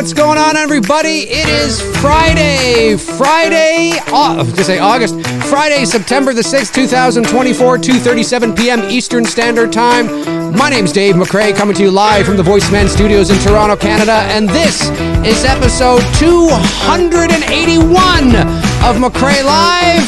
What's going on, everybody? It is Friday, September the 6th, 2024, 2:37 p.m. Eastern Standard Time. My name's Dave McRae, coming to you live from the Voice Man Studios in Toronto, Canada, and this is episode 281 of McRae Live.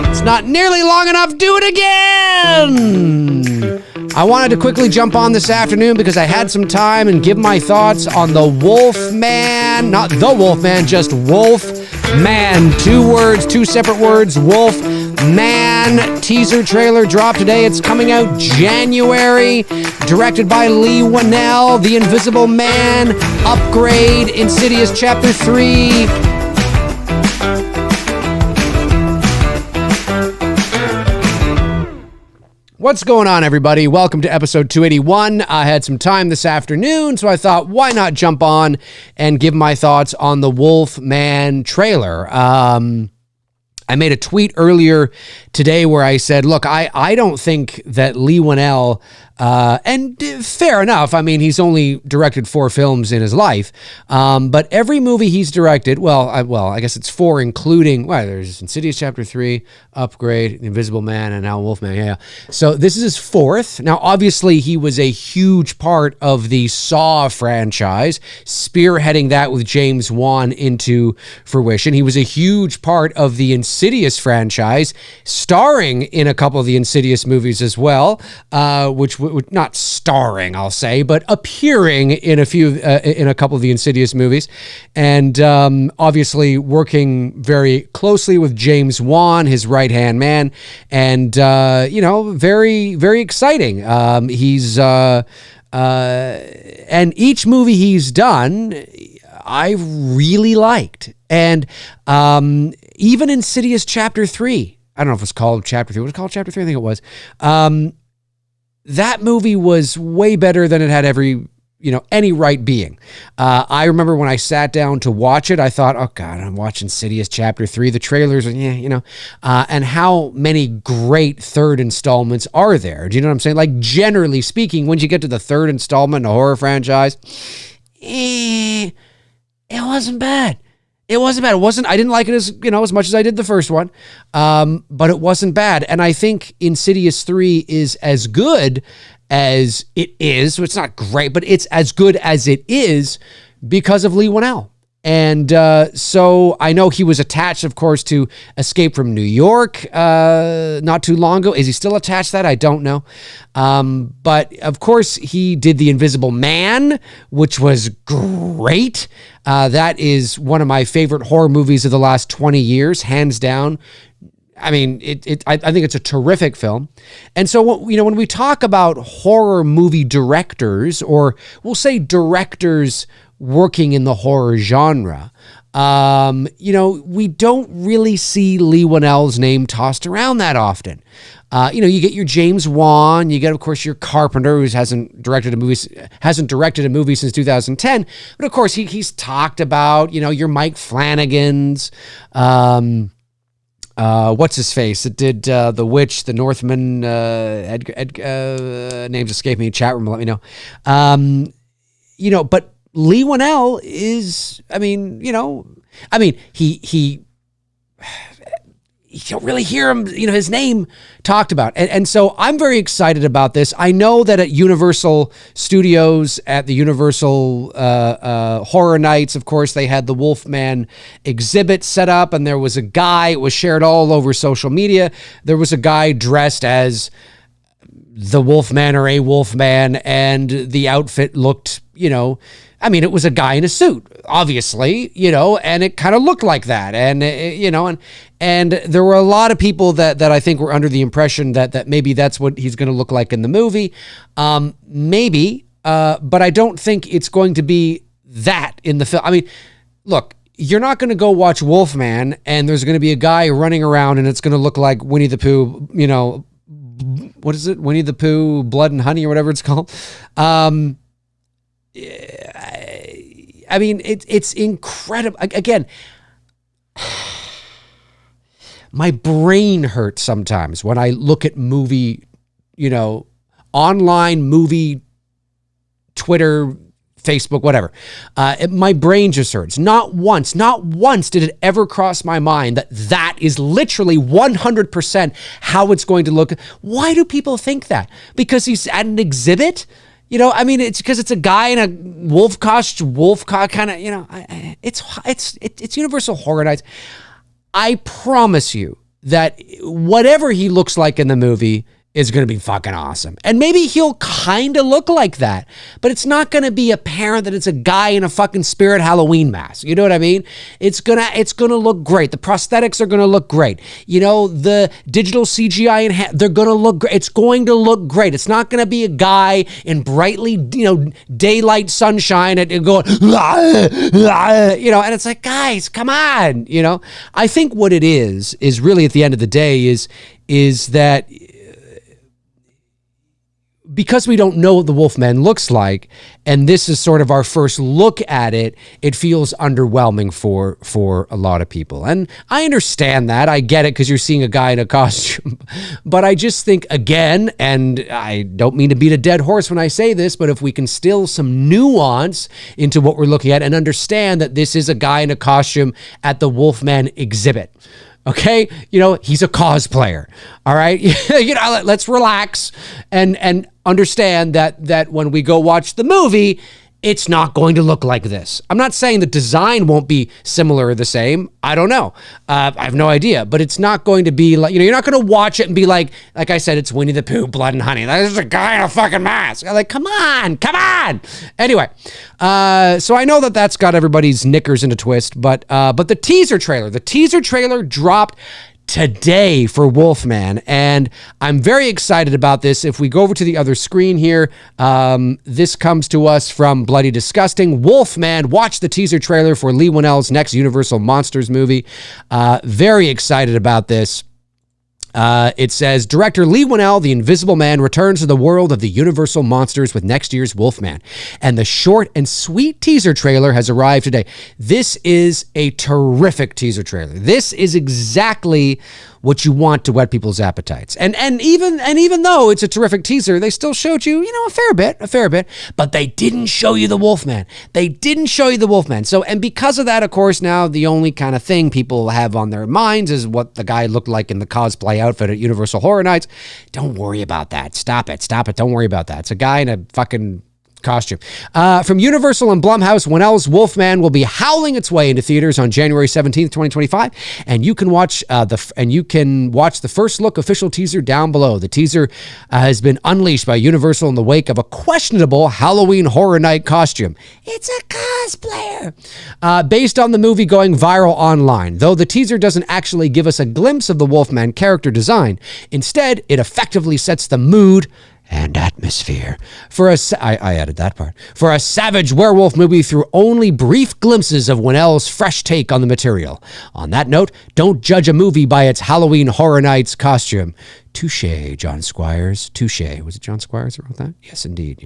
It's not nearly long enough. Do it again! I wanted to quickly jump on this afternoon because I had some time and give my thoughts on the Wolfman, not the Wolfman, just Wolfman. Two words, two separate words, Wolfman. Teaser trailer dropped today. It's coming out January. Directed by Leigh Whannell, The Invisible Man, Upgrade, Insidious Chapter 3. What's going on, everybody? Welcome to episode 281. I had some time this afternoon, so I thought, why not jump on and give my thoughts on the Wolfman trailer? I made a tweet earlier today where I said, look, I don't think that Leigh Whannell, and fair enough, I mean, he's only directed 4 films in his life, but every movie he's directed, I guess it's 4, including, there's Insidious Chapter 3, Upgrade, The Invisible Man, and now Wolfman, yeah. So this is his 4th. Now, obviously, he was a huge part of the Saw franchise, spearheading that with James Wan into fruition. He was a huge part of the Insidious franchise, starring in a couple of the Insidious movies as well, which not starring, I'll say, but appearing in a couple of the Insidious movies, and obviously working very closely with James Wan, his right-hand man, and very, very exciting. He's and each movie he's done, I really liked, and even Insidious Chapter 3. I don't know if it's called Chapter 3. Was it called Chapter 3? I think it was. That movie was way better than it had any right being. I remember when I sat down to watch it, I thought, oh God, I'm watching Insidious Chapter 3. The trailers, and how many great third installments are there? Do you know what I'm saying? Like, generally speaking, once you get to the third installment in a horror franchise, it wasn't bad. It wasn't bad. I didn't like it as much as I did the first one. But it wasn't bad. And I think Insidious 3 is as good as it is. So it's not great, but it's as good as it is because of Leigh Whannell. And so I know he was attached, of course, to Escape from New York not too long ago. Is he still attached to that? I don't know. But, of course, he did The Invisible Man, which was great. That is one of my favorite horror movies of the last 20 years, hands down. I mean, I think it's a terrific film. And so, when we talk about horror movie directors, or we'll say directors working in the horror genre, we don't really see Leigh Whannell's name tossed around that often. You get your James Wan, you get, of course, your Carpenter, who hasn't directed a movie since 2010. But of course, he's talked about, your Mike Flanagan's, what's his face? It did The Witch, The Northman, names escape me. Chat room, let me know. But Leigh Whannell is, he you don't really hear him, his name talked about. And so I'm very excited about this. I know that at Universal Studios, at the Universal Horror Nights, of course, they had the Wolfman exhibit set up, and there was a guy, it was shared all over social media, there was a guy dressed as the Wolfman or a Wolfman, and the outfit looked, it was a guy in a suit, obviously, and it kind of looked like that. And, and there were a lot of people that I think were under the impression that maybe that's what he's going to look like in the movie. Maybe, but I don't think it's going to be that in the film. I mean, look, you're not going to go watch Wolfman and there's going to be a guy running around and it's going to look like Winnie the Pooh, what is it? Winnie the Pooh, Blood and Honey, or whatever it's called. It's incredible. Again, my brain hurts sometimes when I look at movie, online movie, Twitter Facebook, whatever. My brain just hurts. Not once did it ever cross my mind that that is literally 100% how it's going to look. Why do people think that? Because he's at an exhibit? You know, I mean, it's because it's a guy in a wolf costume, kind of, you know, it's Universal Horror Nights. I promise you that whatever he looks like in the movie is going to be fucking awesome. And maybe he'll kind of look like that, but it's not going to be apparent that it's a guy in a fucking Spirit Halloween mask. You know what I mean? It's going to look great. The prosthetics are going to look great. You know, the digital CGI they're going to look great. It's going to look great. It's not going to be a guy in brightly, you know, daylight sunshine and going, you know, and it's like, guys, come on. You know, I think what it is really at the end of the day is that because we don't know what the Wolfman looks like, and this is sort of our first look at it, it feels underwhelming for a lot of people. And I understand that. I get it because you're seeing a guy in a costume. But I just think, again, and I don't mean to beat a dead horse when I say this, but if we can still some nuance into what we're looking at and understand that this is a guy in a costume at the Wolfman exhibit. Okay, you know, he's a cosplayer. All right, you know, let's relax and understand that when we go watch the movie, it's not going to look like this. I'm not saying the design won't be similar or the same. I don't know. I have no idea, but it's not going to be like, you know, you're not going to watch it and be like I said, it's Winnie the Pooh, Blood and Honey. There's a guy in a fucking mask. I'm like, come on. Anyway, so I know that's got everybody's knickers in a twist, but the teaser trailer dropped today for Wolfman, and I'm very excited about this. If we go over to the other screen here, this comes to us from Bloody Disgusting. Wolfman, watch the teaser trailer for Leigh Whannell's next Universal Monsters movie. Very excited about this. It says, director Leigh Whannell, The Invisible Man, returns to the world of the Universal Monsters with next year's Wolfman. And the short and sweet teaser trailer has arrived today. This is a terrific teaser trailer. This is exactly what you want to whet people's appetites. And even though it's a terrific teaser, they still showed you, you know, a fair bit, but they didn't show you the Wolfman. So, and because of that, of course, now the only kind of thing people have on their minds is what the guy looked like in the cosplay outfit at Universal Horror Nights. Don't worry about that. Stop it. Don't worry about that. It's a guy in a fucking costume. From Universal and Blumhouse, Whannell's Wolfman will be howling its way into theaters on January 17th, 2025, and you can watch the first look official teaser down below. The teaser has been unleashed by Universal in the wake of a questionable Halloween Horror Night costume. It's a cosplayer. Based on the movie going viral online, though the teaser doesn't actually give us a glimpse of the Wolfman character design. Instead, it effectively sets the mood and atmosphere I added that part, for a savage werewolf movie through only brief glimpses of Whannell's fresh take on the material. On that note, don't judge a movie by its Halloween Horror Nights costume. Touché, John Squires. Touché. Was it John Squires that wrote that? Yes, indeed.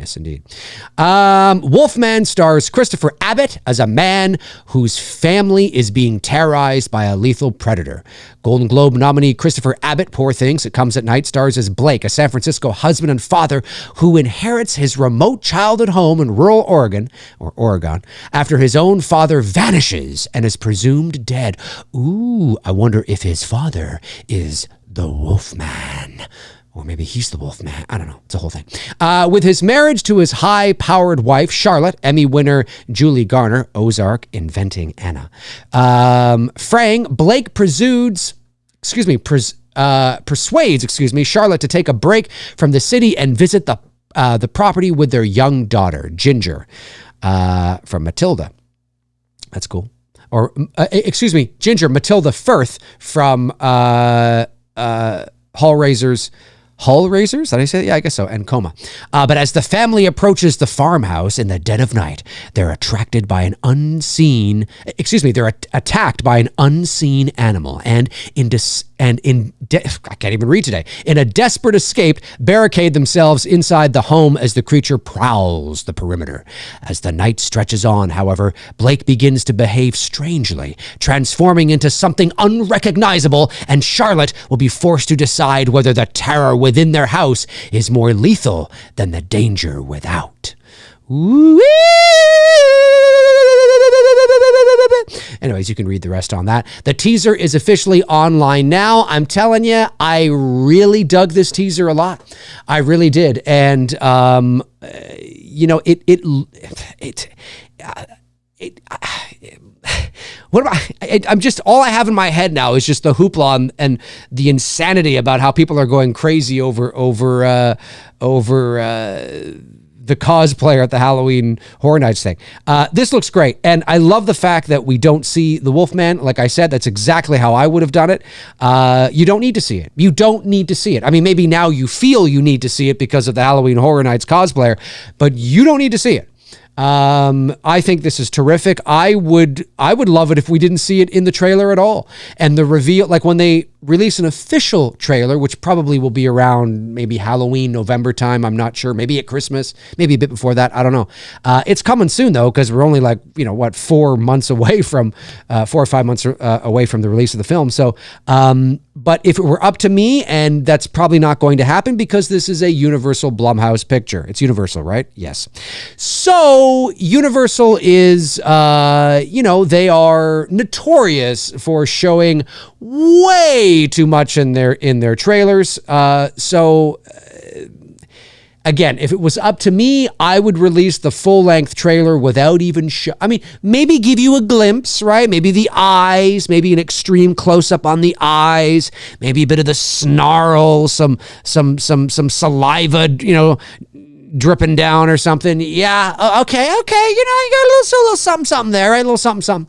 Wolfman stars Christopher Abbott as a man whose family is being terrorized by a lethal predator. Golden Globe nominee Christopher Abbott, Poor Things, It Comes at Night, stars as Blake, a San Francisco husband and father who inherits his remote childhood home in rural Oregon, after his own father vanishes and is presumed dead. Ooh, I wonder if his father is the Wolfman. Or maybe he's the Wolfman. I don't know. It's a whole thing. With his marriage to his high-powered wife, Charlotte, Emmy winner Julie Garner, Ozark, Inventing Anna. Blake persuades Charlotte to take a break from the city and visit the property with their young daughter, Ginger, from Matilda. That's cool. Or, Ginger, Matilda Firth from Hellraiser's, did I say that? Yeah, I guess so, and Coma. But as the family approaches the farmhouse in the dead of night, they're attacked by an unseen animal, and I can't even read today. In a desperate escape, barricade themselves inside the home as the creature prowls the perimeter. As the night stretches on, however, Blake begins to behave strangely, transforming into something unrecognizable, and Charlotte will be forced to decide whether the terror within their house is more lethal than the danger without. Woo-wee! anyways, you can read the rest on that. The teaser is officially online now. I'm telling you, I really dug this teaser a lot. I really did. And, you know, what am I'm just, all I have in my head now is just the hoopla and the insanity about how people are going crazy over the cosplayer at the Halloween Horror Nights thing. This looks great. And I love the fact that we don't see the Wolfman. Like I said, that's exactly how I would have done it. You don't need to see it. You don't need to see it. I mean, maybe now you feel you need to see it because of the Halloween Horror Nights cosplayer, but you don't need to see it. I think this is terrific. I would love it if we didn't see it in the trailer at all. And the reveal, like when they release an official trailer, which probably will be around maybe Halloween, November time. I'm not sure. Maybe at Christmas, maybe a bit before that. I don't know. It's coming soon though, because we're only like, 4 months away from, 4 or 5 months away from the release of the film. So, but if it were up to me, and that's probably not going to happen because this is a Universal Blumhouse picture. It's Universal, right? Yes. So Universal is, they are notorious for showing way too much in their trailers. Again, if it was up to me, I would release the full-length trailer without even maybe give you a glimpse, right? Maybe the eyes, maybe an extreme close-up on the eyes, maybe a bit of the snarl, some saliva, dripping down or something. Yeah, okay. You got a little something there, right? A little something.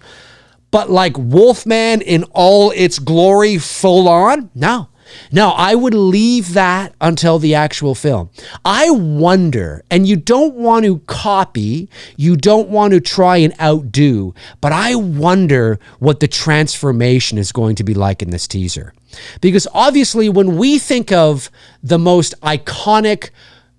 But like Wolfman in all its glory, full on? No, I would leave that until the actual film. I wonder, and you don't want to copy, you don't want to try and outdo, but I wonder what the transformation is going to be like in this teaser. Because obviously when we think of the most iconic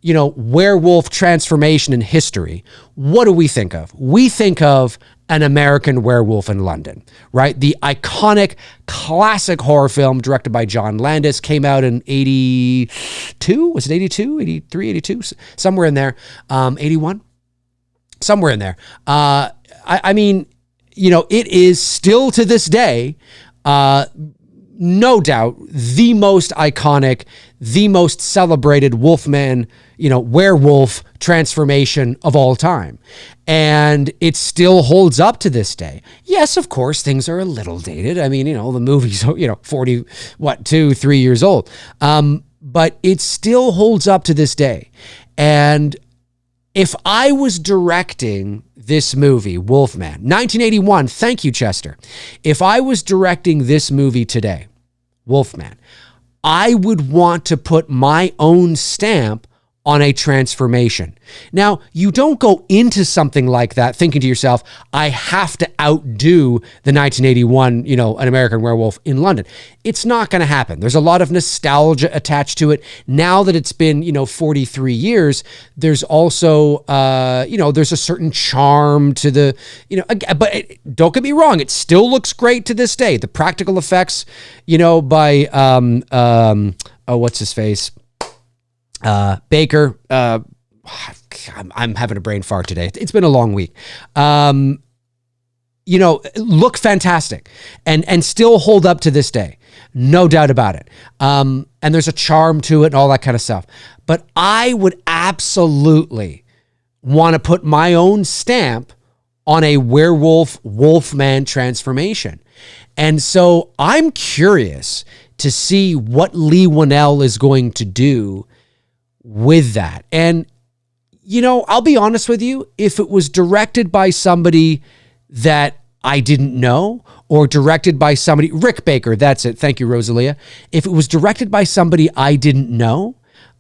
werewolf transformation in history, what do we think of? We think of An American Werewolf in London, right? The iconic classic horror film directed by John Landis, came out in 82. Was it 82, 83, 82? Somewhere in there. 81? Somewhere in there. I mean, it is still to this day, no doubt, the most iconic, the most celebrated Wolfman, werewolf transformation of all time. And it still holds up to this day. Yes, of course, things are a little dated. I mean, the movie's, 3 years old. But it still holds up to this day. And if I was directing this movie, Wolfman, 1981, thank you, Chester. If I was directing this movie today, Wolfman, I would want to put my own stamp on a transformation. Now, you don't go into something like that thinking to yourself, I have to outdo the 1981, An American Werewolf in London. It's not going to happen. There's a lot of nostalgia attached to it. Now that it's been, 43 years, there's also, there's a certain charm to the, but don't get me wrong, it still looks great to this day. The practical effects, by, what's his face? Baker, I'm having a brain fart today. It's been a long week. Look fantastic and still hold up to this day. No doubt about it. And there's a charm to it and all that kind of stuff. But I would absolutely want to put my own stamp on a werewolf Wolfman transformation. And so I'm curious to see what Leigh Whannell is going to do with that. And, I'll be honest with you, if it was directed by somebody that I didn't know, or directed by somebody, Rick Baker, that's it. Thank you, Rosalia. If it was directed by somebody I didn't know,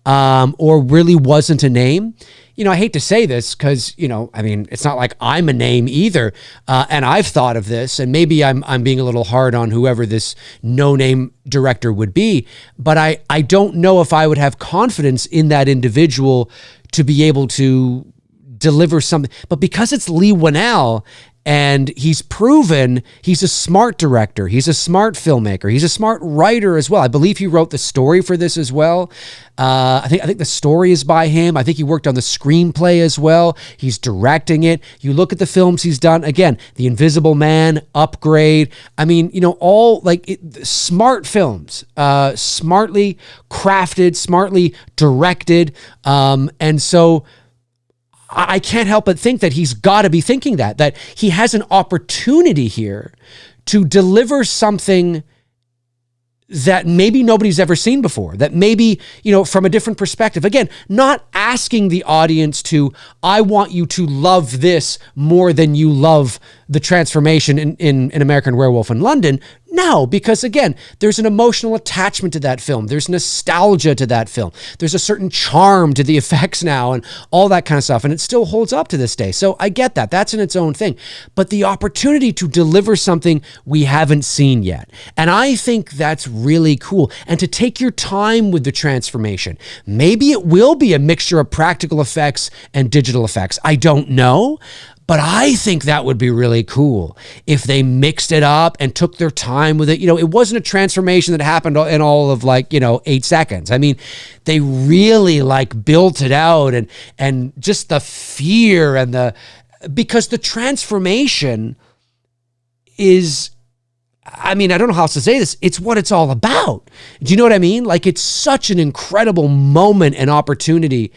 or really wasn't a name, I hate to say this because, it's not like I'm a name either. And I've thought of this, and maybe I'm being a little hard on whoever this no-name director would be, but I don't know if I would have confidence in that individual to be able to deliver something. But because it's Leigh Whannell, And he's proven he's a smart director. He's a smart filmmaker. He's a smart writer as well. I believe he wrote the story for this as well. I think the story is by him. I think he worked on the screenplay as well. He's directing it. You look at the films he's done. Again, The Invisible Man, Upgrade. I mean, all smart films, smartly crafted, smartly directed. And so I can't help but think that he's got to be thinking that he has an opportunity here to deliver something that maybe nobody's ever seen before, that maybe, from a different perspective. Again, not asking the audience I want you to love this more than you love the transformation in American Werewolf in London. No, because again, there's an emotional attachment to that film. There's nostalgia to that film. There's a certain charm to the effects now and all that kind of stuff. And it still holds up to this day. So I get that. That's in its own thing. But the opportunity to deliver something we haven't seen yet. And I think that's really cool. And to take your time with the transformation. Maybe it will be a mixture of practical effects and digital effects. I don't know. But I think that would be really cool if they mixed it up and took their time with it. It wasn't a transformation that happened in all of 8 seconds. I mean, they really built it out and just the fear because the transformation is, I don't know how else to say this. It's what it's all about. Do you know what I mean? It's such an incredible moment and opportunity,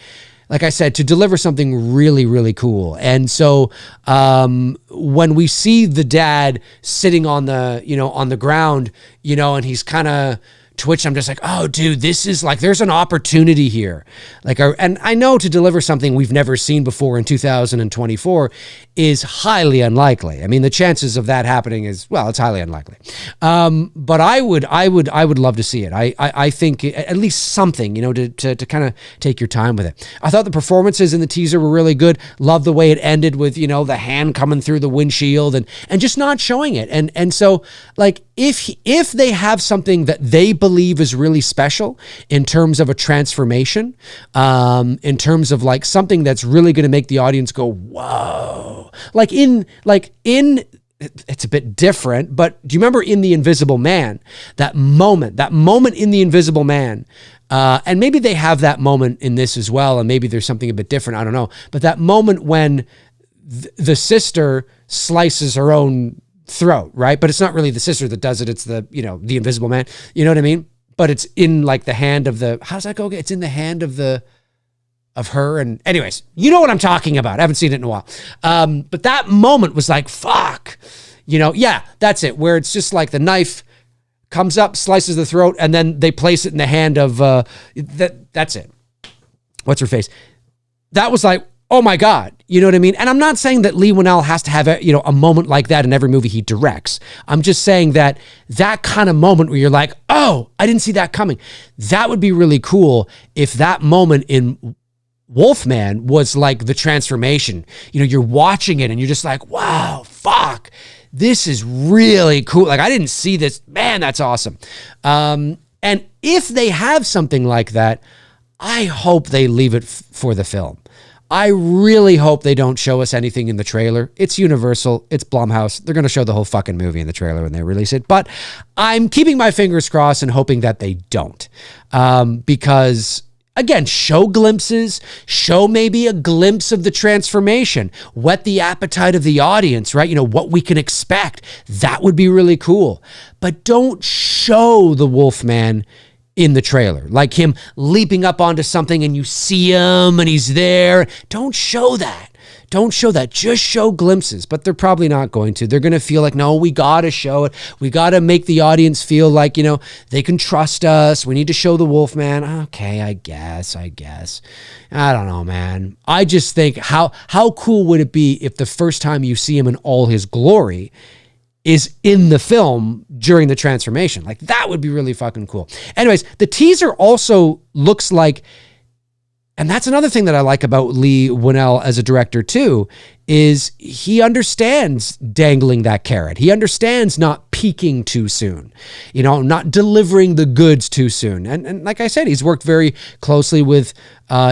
like I said, to deliver something really, really cool. And so when we see the dad sitting on the ground, and he's kind of twitch, I'm just like, oh, dude, this is there's an opportunity here. And I know to deliver something we've never seen before in 2024 is highly unlikely. I mean, the chances of that happening is, it's highly unlikely. But I would love to see it. I think at least something, to kind of take your time with it. I thought the performances in the teaser were really good. Love the way it ended with, the hand coming through the windshield and just not showing it. And so if they have something that they believe is really special in terms of a transformation, in terms of something that's really going to make the audience go, whoa, it's a bit different, but do you remember in The Invisible Man, that moment in The Invisible Man, and maybe they have that moment in this as well, and maybe there's something a bit different, I don't know, but that moment when the sister slices her own throat, right? But it's not really the sister that does it. It's the Invisible Man. You know what I mean? But it's in the hand of how does that go? It's in the hand of her. And anyways, you know what I'm talking about. I haven't seen it in a while. But that moment was fuck, yeah, that's it. Where it's just the knife comes up, slices the throat, and then they place it in the hand of, that's it. What's her face? That was oh my God, you know what I mean? And I'm not saying that Leigh Whannell has to have a moment like that in every movie he directs. I'm just saying that kind of moment where you're oh, I didn't see that coming. That would be really cool if that moment in Wolfman was the transformation. You're watching it and you're just wow, fuck, this is really cool. I didn't see this, man, that's awesome. And if they have something like that, I hope they leave it for the film. I really hope they don't show us anything in the trailer. It's Universal. It's Blumhouse. They're going to show the whole fucking movie in the trailer when they release it. But I'm keeping my fingers crossed and hoping that they don't. Because, again, show glimpses. Show maybe a glimpse of the transformation. Whet the appetite of the audience, right? What we can expect. That would be really cool. But don't show the Wolfman in the trailer, him leaping up onto something and you see him and he's there. Don't show that. Just show glimpses, but they're probably not going to. They're going to feel no, we got to show it. We got to make the audience feel they can trust us. We need to show the Wolfman. Okay, I guess. I don't know, man. I just think how cool would it be if the first time you see him in all his glory is in the film during the transformation? That would be really fucking cool. Anyways, the teaser also looks and that's another thing that I like about Leigh Whannell as a director too, is he understands dangling that carrot. He understands not peaking too soon, not delivering the goods too soon. And like I said, he's worked very closely with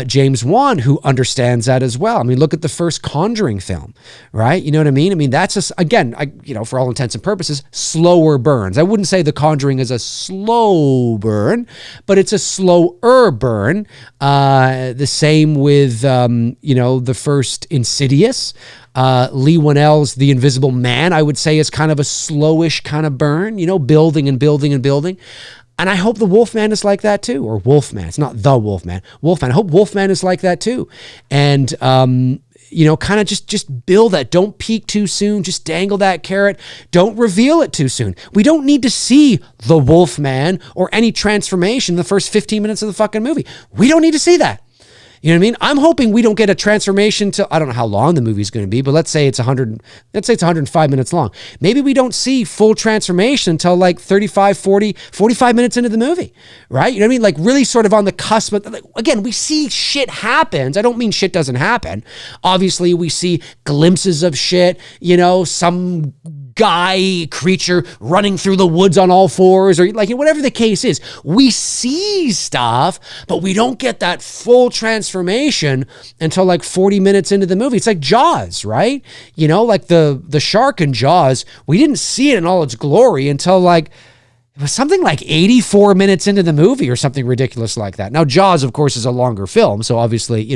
James Wan, who understands that as well. I mean, look at the first Conjuring film, right? You know what I mean? I mean, that's just, again, for all intents and purposes, slower burns. I wouldn't say The Conjuring is a slow burn, but it's a slower burn. The same with, the first Insidious. Leigh Whannell's The Invisible Man, I would say, is kind of a slowish kind of burn, building and building and building. And I hope the Wolfman is like that too, or Wolfman. It's not the Wolfman. Wolfman. I hope Wolfman is like that too. And, kind of just build that. Don't peak too soon. Just dangle that carrot. Don't reveal it too soon. We don't need to see the Wolfman or any transformation in the first 15 minutes of the fucking movie. We don't need to see that. You know what I mean? I'm hoping we don't get a transformation till, I don't know how long the movie's going to be, but let's say it's 105 minutes long. Maybe we don't see full transformation until like 35, 40, 45 minutes into the movie, right? You know what I mean? Like really sort of on the cusp. But again, we see shit happens. I don't mean shit doesn't happen. Obviously, we see glimpses of shit, some guy, creature running through the woods on all fours, or like whatever the case is. We see stuff, but we don't get that full transformation until like 40 minutes into the movie. It's like Jaws, right? Like the shark in Jaws, we didn't see it in all its glory until like it was something like 84 minutes into the movie or something ridiculous like that. Now, Jaws, of course, is a longer film, so obviously,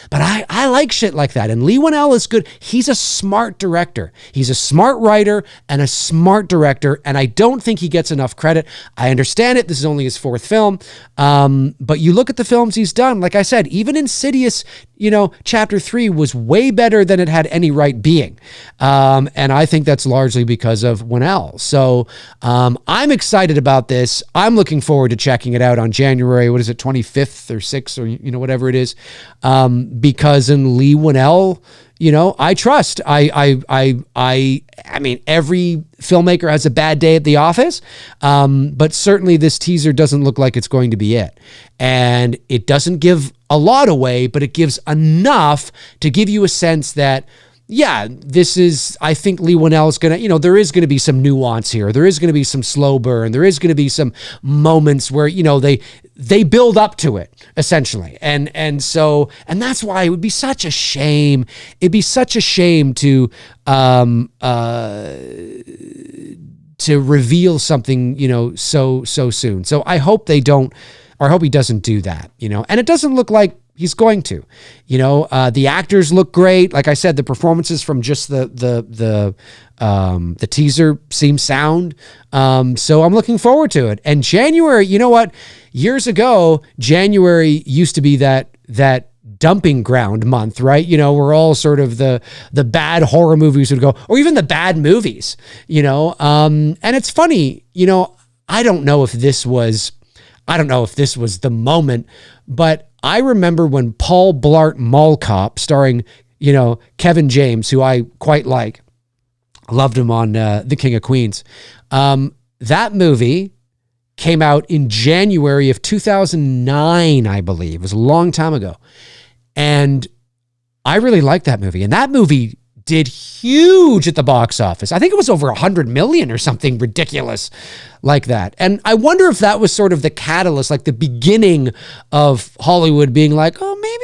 but I like shit like that. And Leigh Whannell is good. He's a smart director. He's a smart writer and a smart director, and I don't think he gets enough credit. I understand it. This is only his fourth film, but you look at the films he's done, like I said, even Insidious, Chapter 3 was way better than it had any right being. And I think that's largely because of Whannell. So I'm excited about this. I'm looking forward to checking it out on January, 25th or 6th or, whatever it is. Because in Leigh Whannell, I trust. I mean, every filmmaker has a bad day at the office, but certainly this teaser doesn't look like it's going to be it. And it doesn't give a lot away, but it gives enough to give you a sense that, yeah, I think Leigh Whannell is going to, there is going to be some nuance here. There is going to be some slow burn. There is going to be some moments where, they build up to it, essentially. And that's why it would be such a shame. It'd be such a shame to reveal something, so soon. So I hope they don't, or I hope he doesn't do that, and it doesn't look like he's going to, the actors look great. Like I said, the performances from just the teaser seem sound. So I'm looking forward to it. And January, you know what? Years ago, January used to be that dumping ground month, right? Where all sort of the bad horror movies would go, or even the bad movies, and it's funny, I don't know if this was the moment, but I remember when Paul Blart Mall Cop, starring, Kevin James, who I quite like, loved him on The King of Queens. That movie came out in January of 2009, I believe. It was a long time ago. And I really liked that movie. And that movie did huge at the box office. I think it was over 100 million or something ridiculous like that. And I wonder if that was sort of the catalyst, like the beginning of Hollywood being like, oh, maybe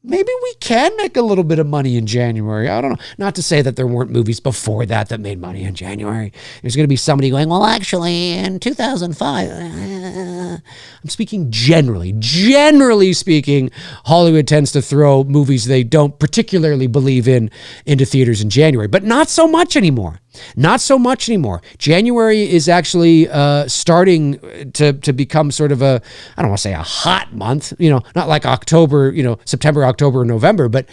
we can make a little bit of money in January. I don't know. Not to say that there weren't movies before that made money in January. There's going to be somebody going, well, actually, in 2005, I'm speaking generally. Generally speaking, Hollywood tends to throw movies they don't particularly believe in into theaters in January, but not so much anymore. Not so much anymore. January is actually starting to become sort of I don't want to say a hot month, not like October, September, October, November, but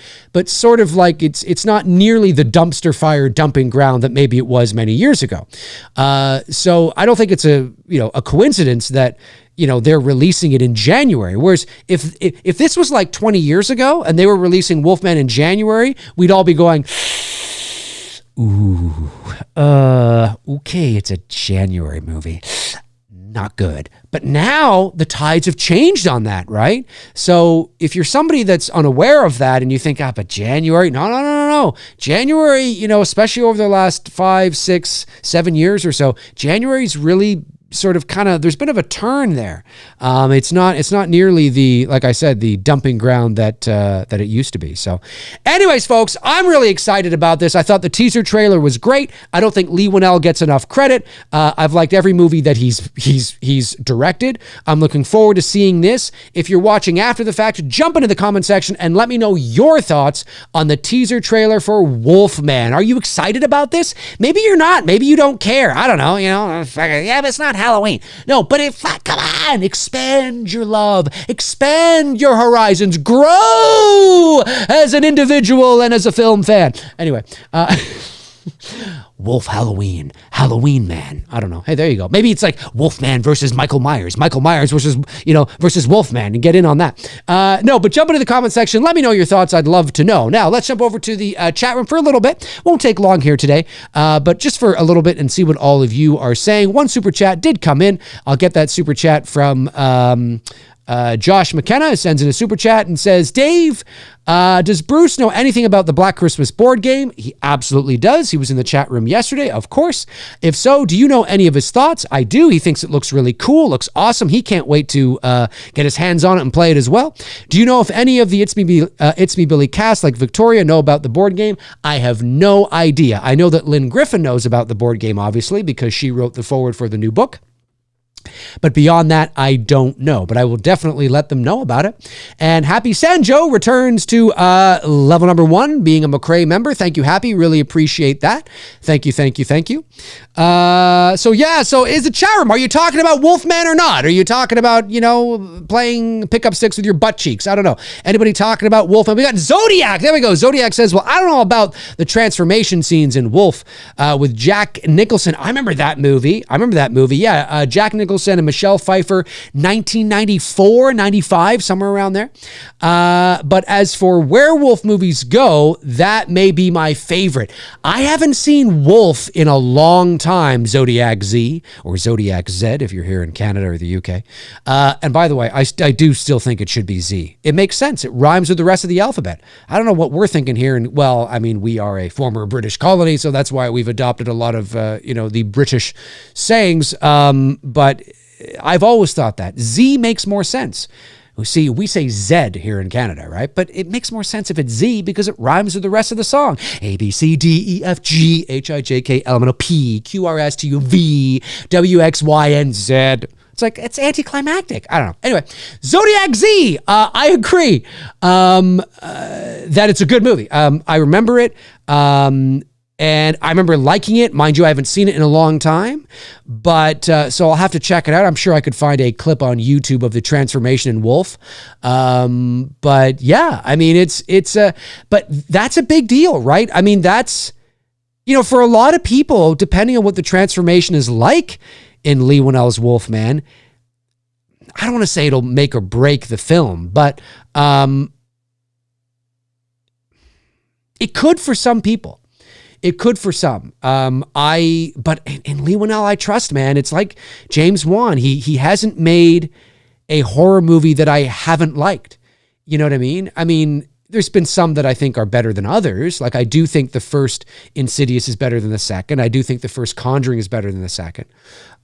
sort of like it's not nearly the dumpster fire dumping ground that maybe it was many years ago. So I don't think it's a coincidence that they're releasing it in January. Whereas if this was like 20 years ago and they were releasing Wolfman in January, we'd all be going, ooh, okay, it's a January movie. Not good. But now the tides have changed on that, right? So if you're somebody that's unaware of that and you think, but January, no. January, especially over the last 5, 6, 7 years or so, January's really sort of there's been of a turn there. It's not nearly the, like I said, the dumping ground that it used to be. So anyways, folks, I'm really excited about this. I thought the teaser trailer was great. I don't think Leigh Whannell gets enough credit. I've liked every movie that he's directed. I'm looking forward to seeing this. If you're watching after the fact, jump into the comment section and let me know your thoughts on the teaser trailer for Wolfman. Are you excited about this? Maybe you're not. Maybe you don't care. I don't know. Yeah, but it's not Halloween. No, but come on, expand your love, expand your horizons, grow as an individual and as a film fan. Anyway, Wolf Halloween Man. I don't know. Hey, there you go. Maybe it's like Wolfman versus Michael Myers versus Wolfman, and get in on that. No, but jump into the comment section. Let me know your thoughts. I'd love to know. Now, let's jump over to the chat room for a little bit. Won't take long here today, but just for a little bit and see what all of you are saying. One super chat did come in. I'll get that super chat from Josh McKenna. Sends in a super chat and says, Dave, does Bruce know anything about the Black Christmas board game? He absolutely does. He was in the chat room yesterday, of course. If so, do you know any of his thoughts? I do. He thinks it looks really cool, looks awesome. He can't wait to get his hands on it and play it as well. Do you know if any of the It's Me Billy cast, like Victoria, know about the board game? I have no idea. I know that Lynn Griffin knows about the board game, obviously, because she wrote the foreword for the new book. But beyond that, I don't know. But I will definitely let them know about it. And Happy Sanjo returns to level number 1, being a McRae member. Thank you, Happy. Really appreciate that. Thank you. So is the chat room, are you talking about Wolfman or not? Are you talking about, playing pickup sticks with your butt cheeks? I don't know. Anybody talking about Wolfman? We got Zodiac. There we go. Zodiac says, well, I don't know about the transformation scenes in Wolf with Jack Nicholson. I remember that movie. Yeah, Jack Nicholson and Michelle Pfeiffer, 1994, 95, somewhere around there. But as for werewolf movies go, that may be my favorite. I haven't seen Wolf in a long time, Zodiac Z, or Zodiac Z if you're here in Canada or the UK. And by the way, I do still think it should be Z. It makes sense. It rhymes with the rest of the alphabet. I don't know what we're thinking here. And well, I mean, we are a former British colony, so that's why we've adopted a lot of, the British sayings. But I've always thought that Z makes more sense. See, we say Z here in Canada, right? But it makes more sense if it's Z because it rhymes with the rest of the song. A, B, C, D, E, F, G, H, I, J, K, L, M, N, O, P, Q, R, S, T, U, V, W, X, Y, and Z. It's like, it's anticlimactic. I don't know. Anyway, Zodiac Z, I agree that it's a good movie. I remember it. And I remember liking it. Mind you, I haven't seen it in a long time, but so I'll have to check it out. I'm sure I could find a clip on YouTube of the transformation in Wolf. But yeah, I mean, but that's a big deal, right? I mean, that's, for a lot of people, depending on what the transformation is like in Leigh Whannell's Wolfman, I don't want to say it'll make or break the film, but it could for some people. It could for some. But in Leigh Whannell, I trust, man. It's like James Wan. He hasn't made a horror movie that I haven't liked. You know what I mean? I mean, there's been some that I think are better than others. Like, I do think the first Insidious is better than the second. I do think the first Conjuring is better than the second.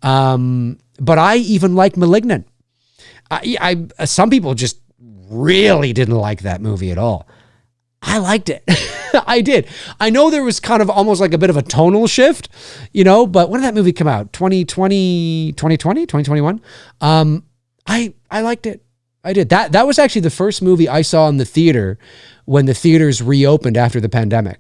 But I even like Malignant. Some people just really didn't like that movie at all. I liked it. I did. I know there was kind of almost like a bit of a tonal shift, but when did that movie come out? 2021? I liked it. I did. That was actually the first movie I saw in the theater when the theaters reopened after the pandemic.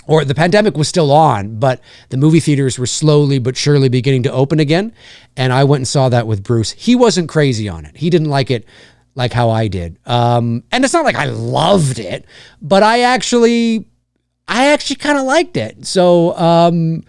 Or the pandemic was still on, but the movie theaters were slowly but surely beginning to open again. And I went and saw that with Bruce. He wasn't crazy on it. He didn't like it like how I did. And it's not like I loved it, but I actually kind of liked it. So,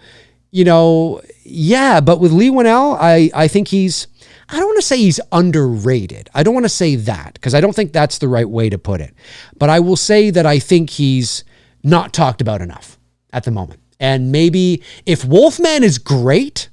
yeah, but with Leigh Whannell, I think I don't want to say he's underrated. I don't want to say that because I don't think that's the right way to put it. But I will say that I think he's not talked about enough at the moment. And maybe if Wolfman is great,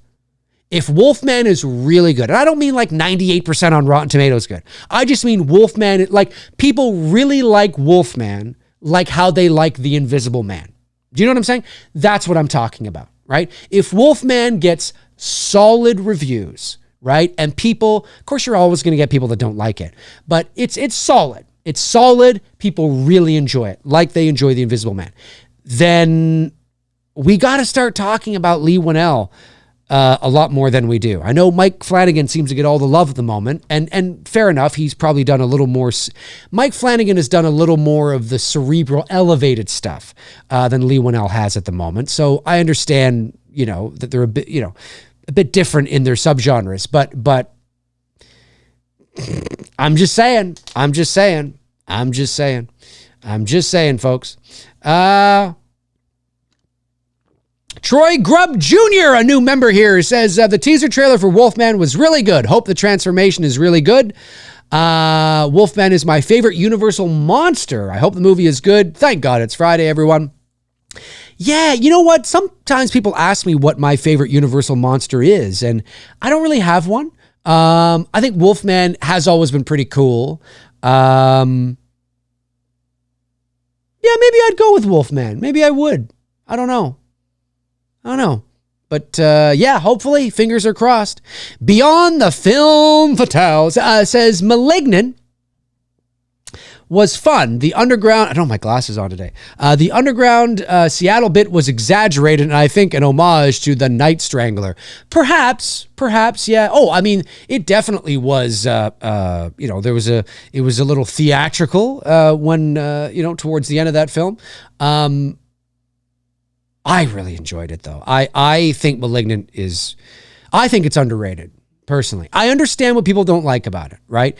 if Wolfman is really good, and I don't mean like 98% on Rotten Tomatoes good. I just mean Wolfman, like people really like Wolfman like how they like The Invisible Man. Do you know what I'm saying? That's what I'm talking about, right? If Wolfman gets solid reviews, right? And people, of course, you're always going to get people that don't like it, but it's solid. It's solid. People really enjoy it, like they enjoy The Invisible Man. Then we got to start talking about Leigh Whannell a lot more than we do. I know Mike Flanagan seems to get all the love at the moment, and fair enough. He's probably done a little more. Mike Flanagan has done a little more of the cerebral, elevated stuff than Leigh Whannell has at the moment. So I understand, that they're a bit different in their subgenres, but I'm just saying, folks. Troy Grubb Jr., a new member here, says the teaser trailer for Wolfman was really good. Hope the transformation is really good. Wolfman is my favorite Universal monster. I hope the movie is good. Thank God it's Friday, everyone. Yeah, you know what? Sometimes people ask me what my favorite Universal monster is, and I don't really have one. I think Wolfman has always been pretty cool. Yeah, maybe I'd go with Wolfman. Maybe I would. I don't know. But yeah, hopefully, fingers are crossed. Beyond the Film Fatale says Malignant was fun. The underground, I don't have my glasses on today. The underground Seattle bit was exaggerated, and I think an homage to The Night Strangler. Perhaps, yeah. Oh, I mean, it definitely was, it was a little theatrical when, towards the end of that film. I really enjoyed it, though. I think Malignant I think it's underrated, personally. I understand what people don't like about it, right?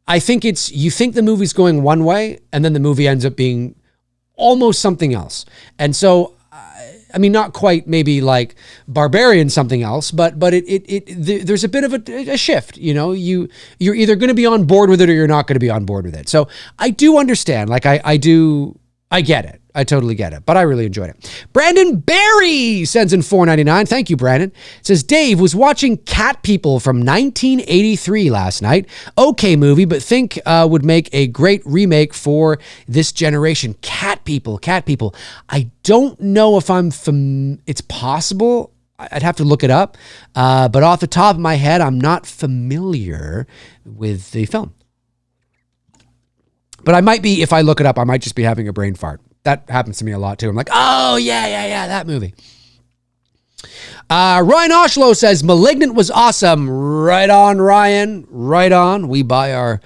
I think you think the movie's going one way, and then the movie ends up being almost something else. And so, I mean, not quite maybe like Barbarian something else, but there's a bit of a shift, you're either going to be on board with it or you're not going to be on board with it. So I do understand, I get it. I totally get it, but I really enjoyed it. Brandon Barry sends in $4.99. Thank you, Brandon. Says, Dave was watching Cat People from 1983 last night. Okay movie, but think would make a great remake for this generation. Cat People. I don't know if it's possible. I'd have to look it up. But off the top of my head, I'm not familiar with the film. But I might be, if I look it up, I might just be having a brain fart. That happens to me a lot too. I'm like, oh, yeah, that movie. Ryan Oshlow says, Malignant was awesome. Right on, Ryan. Right on. We buy our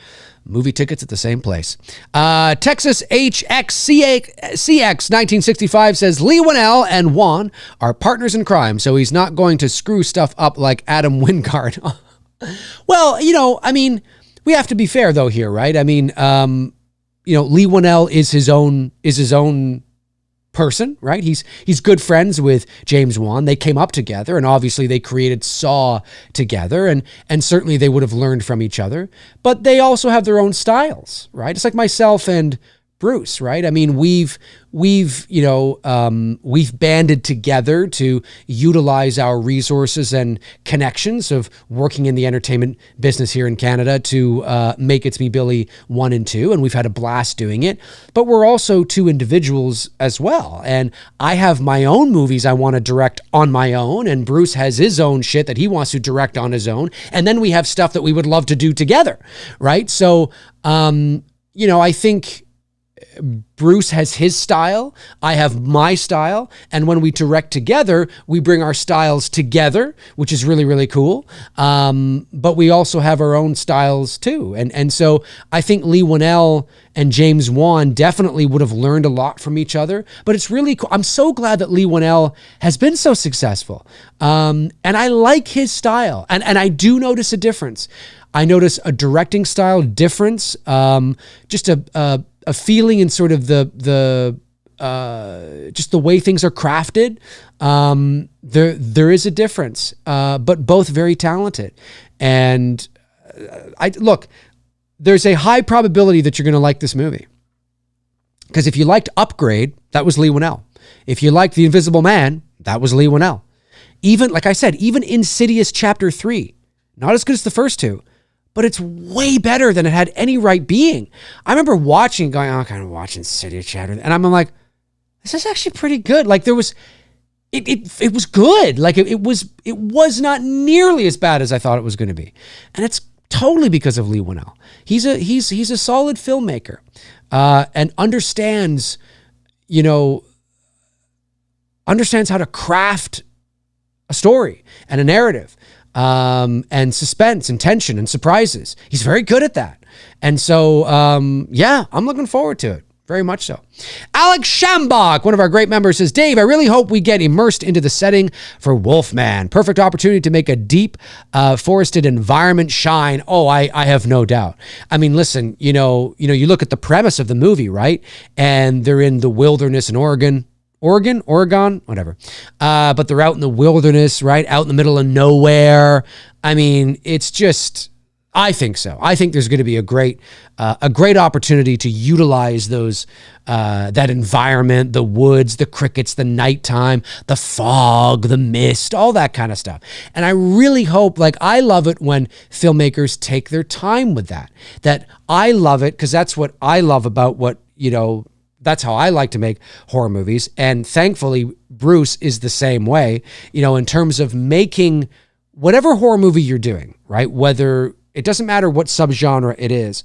movie tickets at the same place. Texas HXCX 1965 says, Leigh Whannell and Juan are partners in crime, so he's not going to screw stuff up like Adam Wingard. Well, I mean, we have to be fair, though, here, right? I mean, Leigh Whannell is his own person, right? He's good friends with James Wan. They came up together, and obviously they created Saw together, and certainly they would have learned from each other. But they also have their own styles, right? It's like myself and Bruce, right? I mean, we've banded together to utilize our resources and connections of working in the entertainment business here in Canada to make It's Me Billy 1 and 2, and we've had a blast doing it. But we're also two individuals as well, and I have my own movies I want to direct on my own, and Bruce has his own shit that he wants to direct on his own, and then we have stuff that we would love to do together, right? So, I think Bruce has his style, I have my style, and when we direct together, we bring our styles together, which is really, really cool. But we also have our own styles too. And so I think Leigh Whannell and James Wan definitely would have learned a lot from each other. But it's really cool. I'm so glad that Leigh Whannell has been so successful. And I like his style. And I do notice a difference. I notice a directing style difference, just a feeling in sort of the just the way things are crafted. There is a difference, but both very talented. And there's a high probability that you're going to like this movie. Because if you liked Upgrade, that was Leigh Whannell. If you liked The Invisible Man, that was Leigh Whannell. Even, like I said, even Insidious Chapter 3, not as good as the first two, but it's way better than it had any right being. I remember watching, going, I'm kind of watching Insidious Chapter, and I'm like, this is actually pretty good. Like it was good. Like it was not nearly as bad as I thought it was going to be. And it's totally because of Leigh Whannell. He's a solid filmmaker, and understands how to craft a story and a narrative, and suspense and tension and surprises. He's very good at that. And so, I'm looking forward to it. Very much so. Alex Shambach, one of our great members, says, Dave, I really hope we get immersed into the setting for Wolfman. Perfect opportunity to make a deep, forested environment shine. Oh, I have no doubt. I mean, listen, you look at the premise of the movie, right? And they're in the wilderness in Oregon, whatever. But they're out in the wilderness, right? Out in the middle of nowhere. I mean, it's just, I think so. I think there's going to be a great opportunity to utilize those, that environment, the woods, the crickets, the nighttime, the fog, the mist, all that kind of stuff. And I really hope, I love it when filmmakers take their time with that. That I love it because that's what I love about that's how I like to make horror movies. And thankfully, Bruce is the same way, in terms of making whatever horror movie you're doing, right? Whether it doesn't matter what subgenre it is.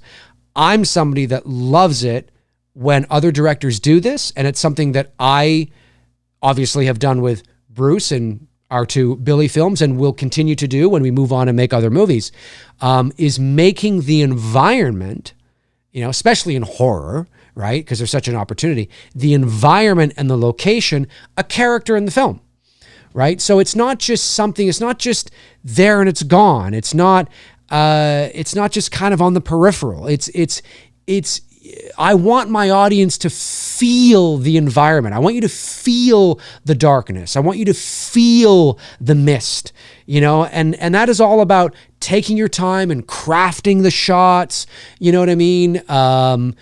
I'm somebody that loves it when other directors do this. And it's something that I obviously have done with Bruce and our two Billy films and will continue to do when we move on and make other movies, is making the environment, especially in horror, right? Because there's such an opportunity, the environment and the location, a character in the film, right? So it's not just there and it's gone. It's not just kind of on the peripheral. I want my audience to feel the environment. I want you to feel the darkness. I want you to feel the mist, and that is all about taking your time and crafting the shots, you know what I mean? And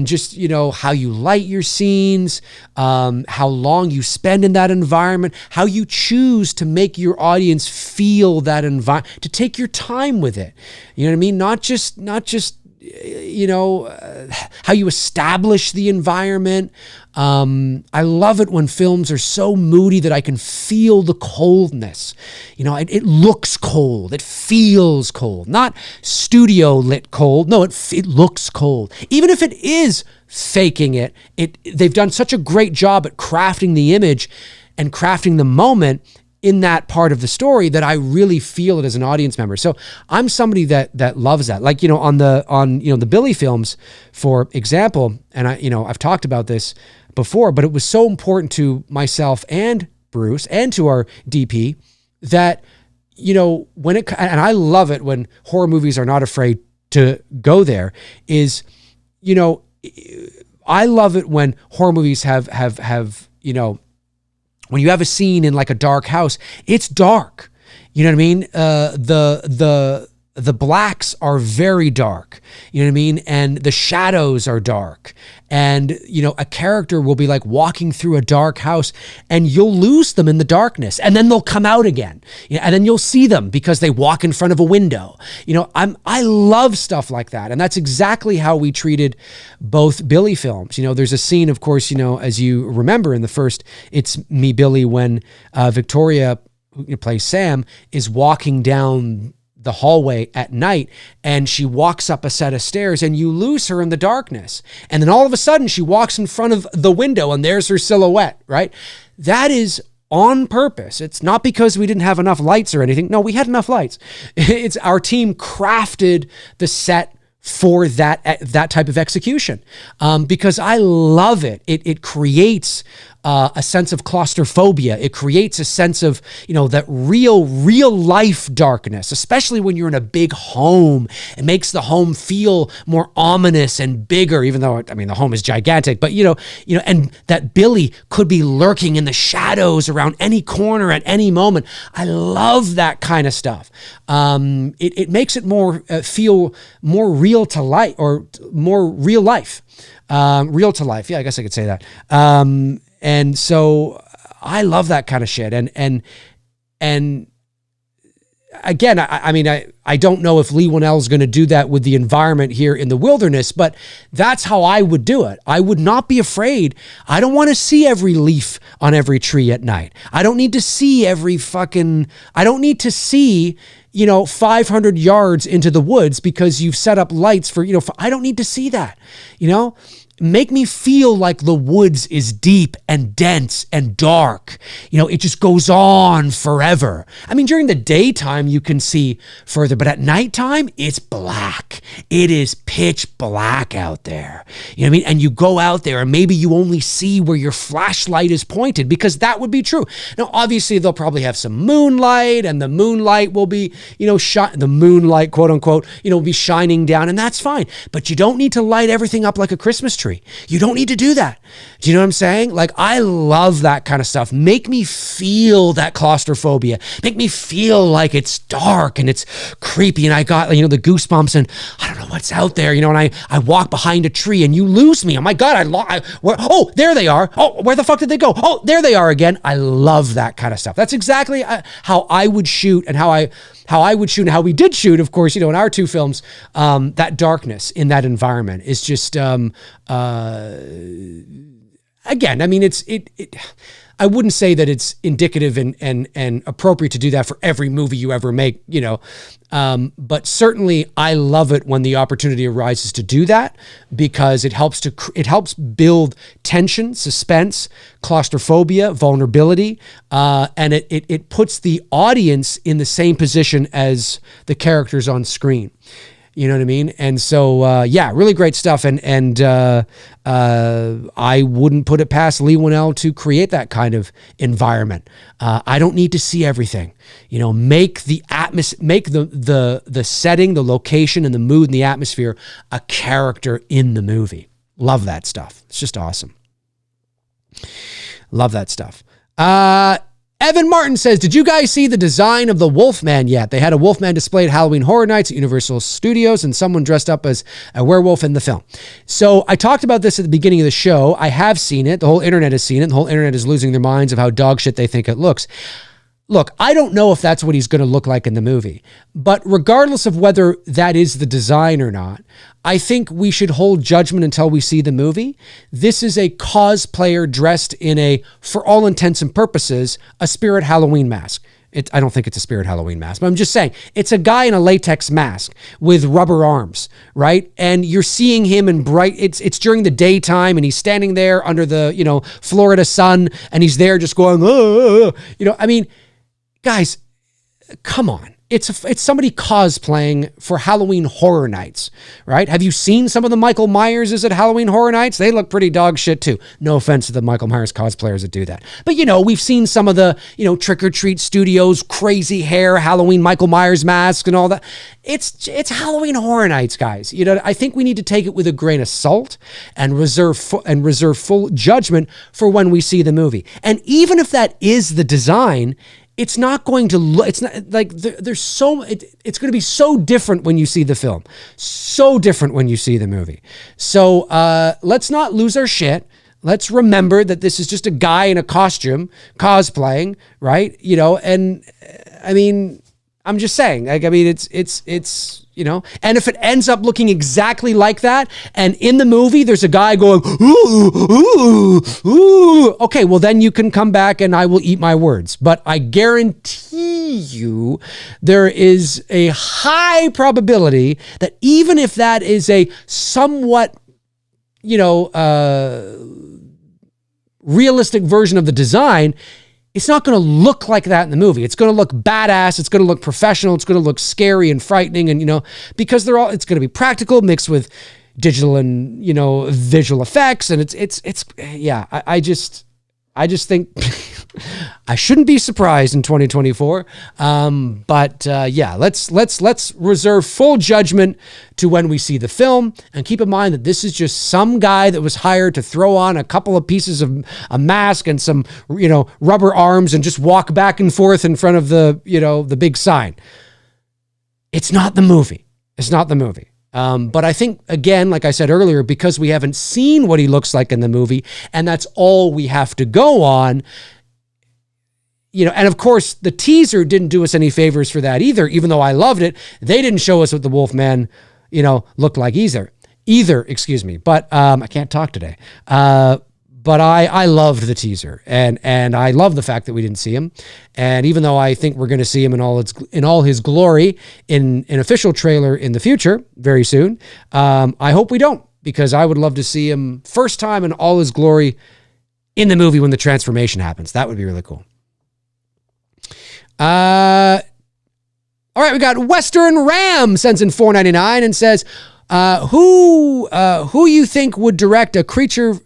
just, how you light your scenes, how long you spend in that environment, how you choose to make your audience feel that environment, to take your time with it. You know what I mean? Not just how you establish the environment. I love it when films are so moody that I can feel the coldness. It looks cold. It feels cold. Not studio lit cold. No, it looks cold. Even if it is faking it, they've done such a great job at crafting the image and crafting the moment in that part of the story that I really feel it as an audience member. So I'm somebody that loves that. On the Billy films, for example, and I've talked about this before, but it was so important to myself and Bruce and to our DP that, and I love it when horror movies are not afraid to go there, is, I love it when horror movies have when you have a scene in a dark house, it's dark. You know what I mean? The blacks are very dark. You know what I mean? And the shadows are dark. And, a character will be walking through a dark house and you'll lose them in the darkness and then they'll come out again. And then you'll see them because they walk in front of a window. I love stuff like that. And that's exactly how we treated both Billy films. There's a scene, of course, as you remember in the first It's Me, Billy, when Victoria, who plays Sam, is walking down the hallway at night and she walks up a set of stairs and you lose her in the darkness. And then all of a sudden she walks in front of the window and there's her silhouette, right? That is on purpose. It's not because we didn't have enough lights or anything. No, we had enough lights. It's our team crafted the set for that type of execution, because I love it. It creates a sense of claustrophobia. It creates a sense of, that real life darkness, especially when you're in a big home. It makes the home feel more ominous and bigger, even though, the home is gigantic, but, and that Billy could be lurking in the shadows around any corner at any moment. I love that kind of stuff. It makes it more, feel more real to life, or more real life, real to life. Yeah, I guess I could say that. And so I love that kind of shit. And again, I don't know if Leigh Whannell is going to do that with the environment here in the wilderness, but that's how I would do it. I would not be afraid. I don't want to see every leaf on every tree at night. I don't need to see I don't need to see, 500 yards into the woods because you've set up lights for, I don't need to see that, Make me feel like the woods is deep and dense and dark. It just goes on forever. I mean, during the daytime, you can see further, but at nighttime, it's black. It is pitch black out there. You know what I mean? And you go out there and maybe you only see where your flashlight is pointed, because that would be true. Now, obviously, they'll probably have some moonlight, and the moonlight will be, the moonlight, quote unquote, will be shining down, and that's fine. But you don't need to light everything up like a Christmas tree. You don't need to do that. Do you know what I'm saying? Like, I love that kind of stuff. Make me feel that claustrophobia. Make me feel like it's dark and it's creepy and I got, the goosebumps and I don't know what's out there, and I walk behind a tree and you lose me. Oh my God, oh, there they are. Oh, where the fuck did they go? Oh, there they are again. I love that kind of stuff. That's exactly how I would shoot and how I would shoot and how we did shoot, of course, in our two films. That darkness in that environment is just, again, I mean, I wouldn't say that it's indicative and appropriate to do that for every movie you ever make, but certainly I love it when the opportunity arises to do that, because it helps build tension, suspense, claustrophobia, vulnerability, and it puts the audience in the same position as the characters on screen. You know what I mean? And so, really great stuff. And I wouldn't put it past Leigh Whannell to create that kind of environment. I don't need to see everything. Make the make the setting, the location, and the mood and the atmosphere a character in the movie. Love that stuff. It's just awesome. Love that stuff. Evan Martin says, did you guys see the design of the Wolfman yet? They had a Wolfman display at Halloween Horror Nights at Universal Studios, and someone dressed up as a werewolf in the film. So I talked about this at the beginning of the show. I have seen it. The whole internet has seen it. The whole internet is losing their minds of how dog shit they think it looks. Look, I don't know if that's what he's going to look like in the movie, but regardless of whether that is the design or not, I think we should hold judgment until we see the movie. This is a cosplayer dressed in for all intents and purposes, a Spirit Halloween mask. I don't think it's a Spirit Halloween mask, but I'm just saying it's a guy in a latex mask with rubber arms, right? And you're seeing him in bright, it's during the daytime and he's standing there under the, Florida sun, and he's there just going, I mean, guys, come on. It's somebody cosplaying for Halloween Horror Nights, right? Have you seen some of the Michael Myerses at Halloween Horror Nights? They look pretty dog shit too. No offense to the Michael Myers cosplayers that do that. But, we've seen some of the, Trick or Treat Studios, crazy hair, Halloween Michael Myers masks and all that. It's Halloween Horror Nights, guys. I think we need to take it with a grain of salt and reserve full judgment for when we see the movie. And even if that is the design, it's not going to look, it's not like it's going to be so different when you see the film, so different when you see the movie. So let's not lose our shit. Let's remember that this is just a guy in a costume cosplaying, right? And I mean, I'm just saying, it's and if it ends up looking exactly like that, and in the movie there's a guy going, ooh, ooh, ooh, okay, well then you can come back and I will eat my words. But I guarantee you there is a high probability that even if that is a somewhat, realistic version of the design, it's not going to look like that in the movie. It's going to look badass. It's going to look professional. It's going to look scary and frightening. And, because it's going to be practical mixed with digital and, visual effects. And I just think I shouldn't be surprised in 2024. Let's reserve full judgment to when we see the film, and keep in mind that this is just some guy that was hired to throw on a couple of pieces of a mask and some, rubber arms and just walk back and forth in front of the big sign. It's not the movie. It's not the movie. But I think, again, like I said earlier, because we haven't seen what he looks like in the movie, and that's all we have to go on, and of course the teaser didn't do us any favors for that either, even though I loved it. They didn't show us what the Wolfman, looked like either, excuse me. But I can't talk today. But I loved the teaser, and I love the fact that we didn't see him. And even though I think we're going to see him in all his glory in an official trailer in the future, very soon, I hope we don't, because I would love to see him first time in all his glory in the movie when the transformation happens. That would be really cool. All right, we got Western Ram sends in $4.99 and says, who you think would direct a creature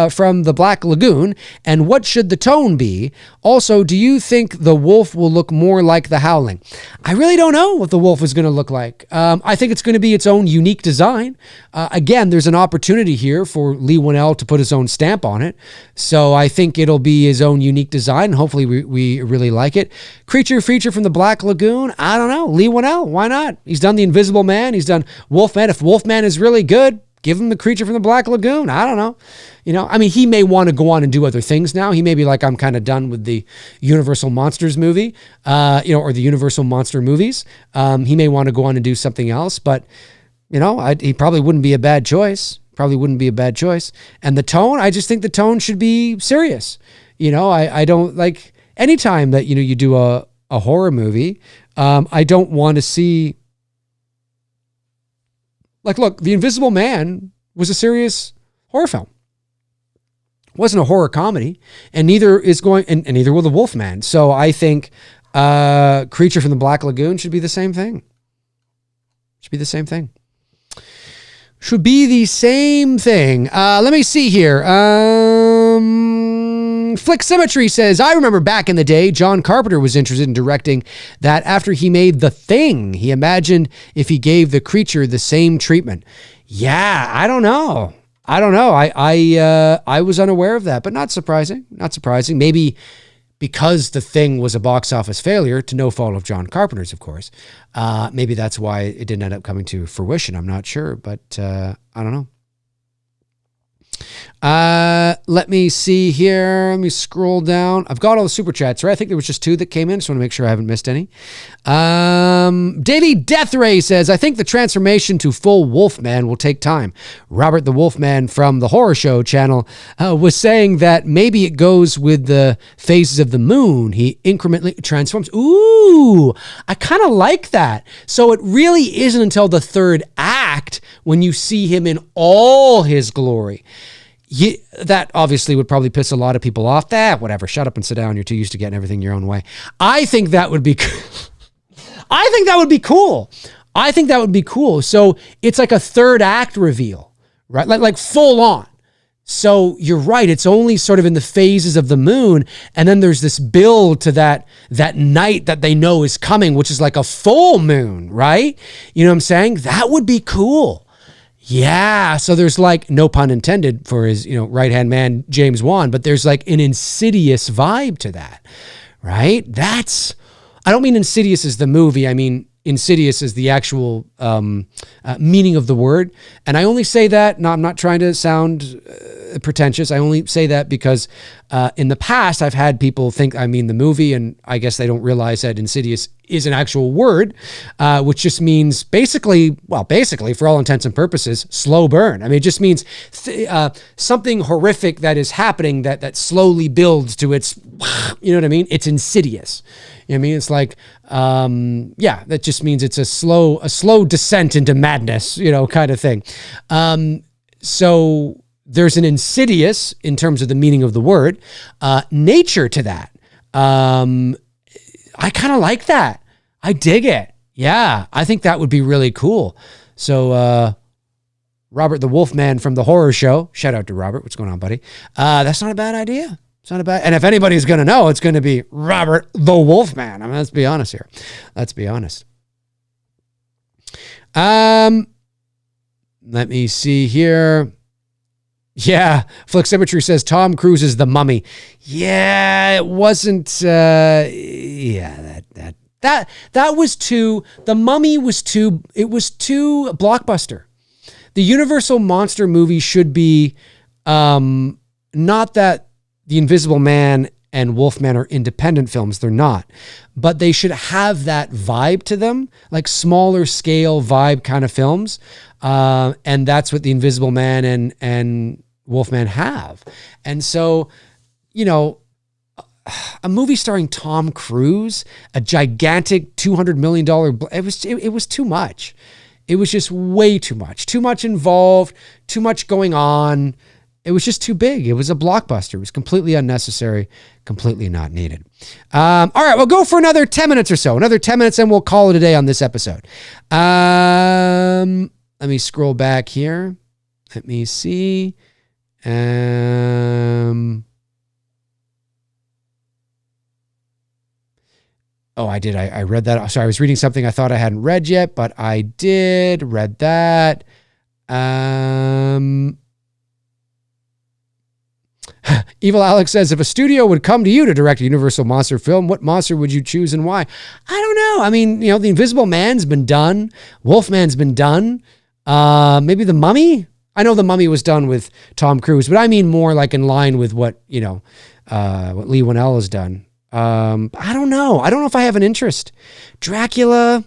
from the Black Lagoon, and what should the tone be? Also, do you think the wolf will look more like the Howling? I really don't know what the wolf is going to look like. I think it's going to be its own unique design. Again, there's an opportunity here for Leigh Whannell to put his own stamp on it. So I think it'll be his own unique design, and hopefully we really like it. Creature feature from the Black Lagoon? I don't know. Leigh Whannell, why not? He's done The Invisible Man. He's done Wolfman. If Wolfman is really good, give him the Creature from the Black Lagoon. I don't know. He may want to go on and do other things now. He may be like, I'm kind of done with the Universal Monsters movie, or the Universal Monster movies. He may want to go on and do something else, but, he probably wouldn't be a bad choice. And the tone, I just think the tone should be serious. I don't like, anytime that, you do a horror movie, I don't want to see, like, look, The Invisible Man was a serious horror film. It wasn't a horror comedy, and neither will The Wolfman. So I think Creature from the Black Lagoon should be the same thing. Let me see here. Flick Symmetry says, I remember back in the day, John Carpenter was interested in directing that after he made The Thing. He imagined if he gave the creature the same treatment. Yeah, I don't know. I was unaware of that, but not surprising. Maybe because The Thing was a box office failure, to no fault of John Carpenter's, of course. Maybe that's why it didn't end up coming to fruition. I'm not sure, but I don't know. Let me see here. Let me scroll down. I've got all the super chats, right? I think there was just 2 that came in. Just want to make sure I haven't missed any. Davey Deathray says, I think the transformation to full Wolfman will take time. Robert the Wolfman from the Horror Show channel was saying that maybe it goes with the phases of the moon. He incrementally transforms. Ooh, I kind of like that. So it really isn't until the third act when you see him in all his glory. That obviously would probably piss a lot of people off. Whatever. Shut up and sit down. You're too used to getting everything your own way. I think that would be cool. So it's like a third act reveal, right? Like full on. So you're right. It's only sort of in the phases of the moon. And then there's this build to that night that they know is coming, which is like a full moon, right? You know what I'm saying? That would be cool. Yeah, so there's like, no pun intended for his, right-hand man, James Wan, but there's like an Insidious vibe to that, right? I don't mean Insidious as the movie, I mean Insidious is the actual meaning of the word. And I only say that, I'm not trying to sound pretentious. I only say that because in the past, I've had people think I mean the movie, and I guess they don't realize that Insidious is an actual word, which just means basically, for all intents and purposes, slow burn. I mean, it just means something horrific that is happening that slowly builds to its, you know what I mean? It's insidious. You know what I mean? It's like, that just means it's a slow descent into madness, kind of thing. So there's an insidious, in terms of the meaning of the word, nature to that. I kind of like that. I dig it. Yeah, I think that would be really cool. So, Robert the Wolfman from the Horror Show, shout out to Robert. What's going on, buddy? That's not a bad idea. It's not a bad, and if anybody's going to know, it's going to be Robert the Wolfman. I mean, let's be honest here. Let's be honest. Let me see here. Yeah, Flick Symmetry says Tom Cruise is the Mummy. Yeah, it wasn't. That was too. The Mummy was too. It was too blockbuster. The Universal Monster movie should be not that The Invisible Man and Wolfman are independent films. They're not. But they should have that vibe to them, like smaller scale vibe kind of films. And that's what The Invisible Man and Wolfman have. And so, you know, a movie starring Tom Cruise, a gigantic $200 million, it was too much. It was just way too much. Too much involved, too much going on. It was just too big. It was a blockbuster. It was completely unnecessary, completely not needed. All right, we'll go for another 10 minutes or so. Another 10 minutes and we'll call it a day on this episode. Let me scroll back here. Let me see. Oh, I did. I read that. Sorry, I was reading something I thought I hadn't read yet, but I did. Read that. Evil Alex says, if a studio would come to you to direct a Universal monster film, what monster would you choose and why? I don't know. I mean, you know, The Invisible Man's been done. Wolfman's been done. Maybe The Mummy? I know The Mummy was done with Tom Cruise, but I mean more like in line with what, you know, what Leigh Whannell has done. I don't know. I don't know if I have an interest. Dracula,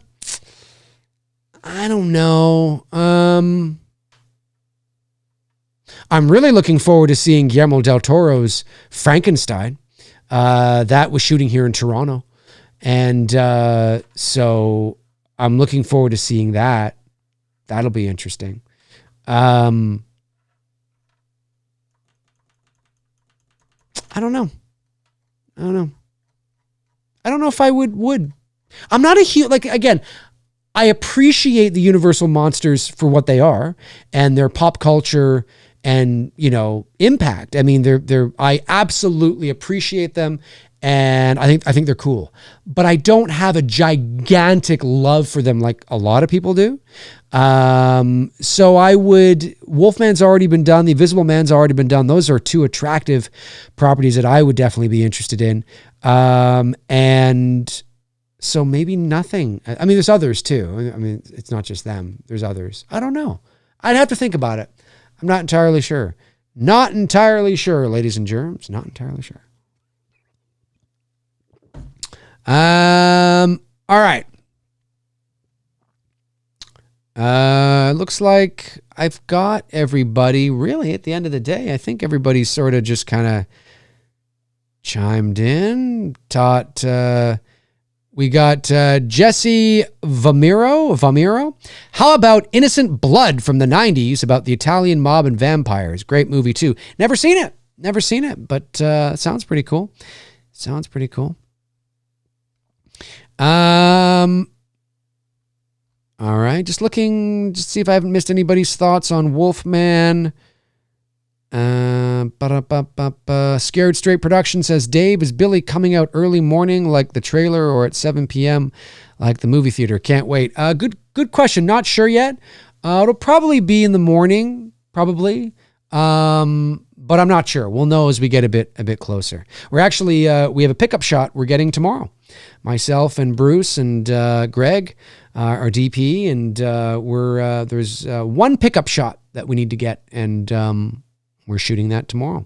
I don't know. I'm really looking forward to seeing Guillermo del Toro's Frankenstein. That was shooting here in Toronto. And so I'm looking forward to seeing that. That'll be interesting. I don't know. I don't know if I would. I'm not a huge, like, again, I appreciate the Universal monsters for what they are and their pop culture and, you know, impact. I mean, I absolutely appreciate them. And I think they're cool, but I don't have a gigantic love for them like a lot of people do. So Wolfman's already been done. The Invisible Man's already been done. Those are two attractive properties that I would definitely be interested in. And so maybe nothing. I mean, there's others too. I mean, it's not just them. There's others. I don't know. I'd have to think about it. I'm not entirely sure. Not entirely sure, ladies and germs. Not entirely sure. All right. Looks like I've got everybody really at the end of the day. I think everybody's sort of just kind of chimed in. We got Jesse Vamiro. How about Innocent Blood from the 90s about the Italian mob and vampires? Great movie too. Never seen it, but sounds pretty cool. All right, just looking to see if I haven't missed anybody's thoughts on Wolfman. Scared Straight Production says, Dave, is Billy coming out early morning like the trailer or at 7 p.m. like the movie theater? Can't wait. Good question. Not sure yet. It'll probably be in the morning, probably. But I'm not sure. We'll know as we get a bit closer. We're actually, we have a pickup shot we're getting tomorrow. Myself and Bruce and Greg, our DP, and there's one pickup shot that we need to get, and we're shooting that tomorrow.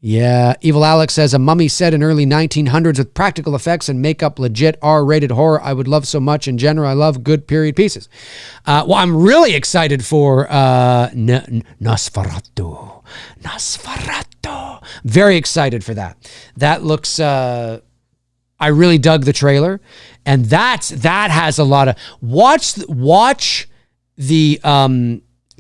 Yeah, Evil Alex says, a mummy set in early 1900s with practical effects and makeup, legit R-rated horror I would love so much. In general, I love good period pieces. Well, I'm really excited for Nosferatu. Very excited for that. That looks, I really dug the trailer. And that has a lot of, watch the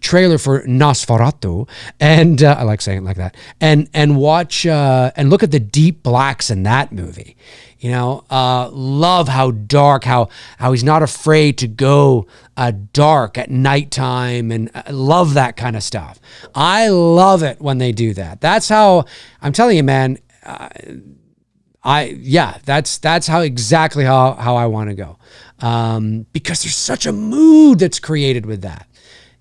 trailer for Nosferatu, and I like saying it like that, and watch and look at the deep blacks in that movie. You know, love how dark, how he's not afraid to go dark at nighttime, and love that kind of stuff. I love it when they do that. That's how, I'm telling you, man. That's how exactly how I want to go, because there's such a mood that's created with that.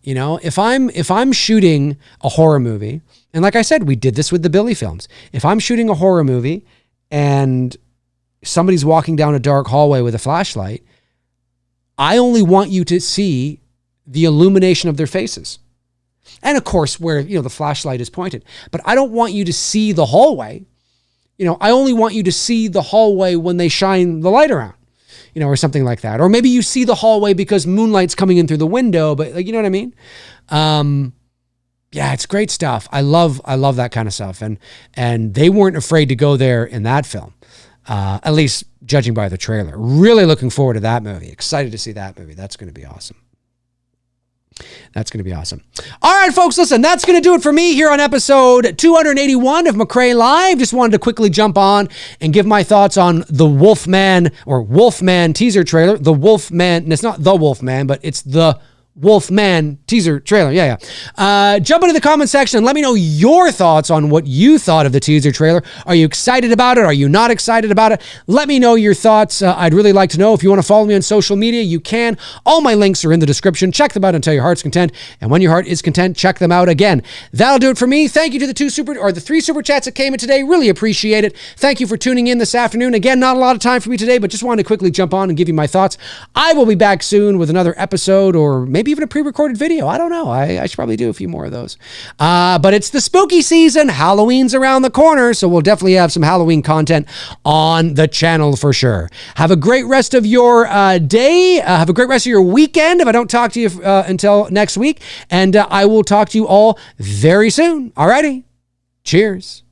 You know, if I'm shooting a horror movie, and like I said, we did this with the Billy films. If I'm shooting a horror movie and somebody's walking down a dark hallway with a flashlight, I only want you to see the illumination of their faces. And of course, where, the flashlight is pointed. But I don't want you to see the hallway. I only want you to see the hallway when they shine the light around, or something like that. Or maybe you see the hallway because moonlight's coming in through the window, but you know what I mean? Yeah, it's great stuff. I love that kind of stuff. And they weren't afraid to go there in that film. At least judging by the trailer. Really looking forward to that movie. Excited to see that movie. That's going to be awesome. That's going to be awesome. All right, folks, listen, that's going to do it for me here on episode 281 of McRae Live. Just wanted to quickly jump on and give my thoughts on the Wolfman teaser trailer. The Wolfman, it's not the Wolfman, but it's the Wolfman teaser trailer. Yeah. Jump into the comment section and let me know your thoughts on what you thought of the teaser trailer. Are you excited about it? Are you not excited about it? Let me know your thoughts. I'd really like to know. If you want to follow me on social media, you can. All my links are in the description. Check them out until your heart's content. And when your heart is content, check them out again. That'll do it for me. Thank you to the 3 super chats that came in today. Really appreciate it. Thank you for tuning in this afternoon. Again, not a lot of time for me today, but just wanted to quickly jump on and give you my thoughts. I will be back soon with another episode, or maybe even a pre-recorded video. I don't know. I should probably do a few more of those. But it's the spooky season. Halloween's around the corner, so we'll definitely have some Halloween content on the channel for sure. Have a great rest of your day. Have a great rest of your weekend if I don't talk to you until next week. And I will talk to you all very soon. Alrighty. Cheers.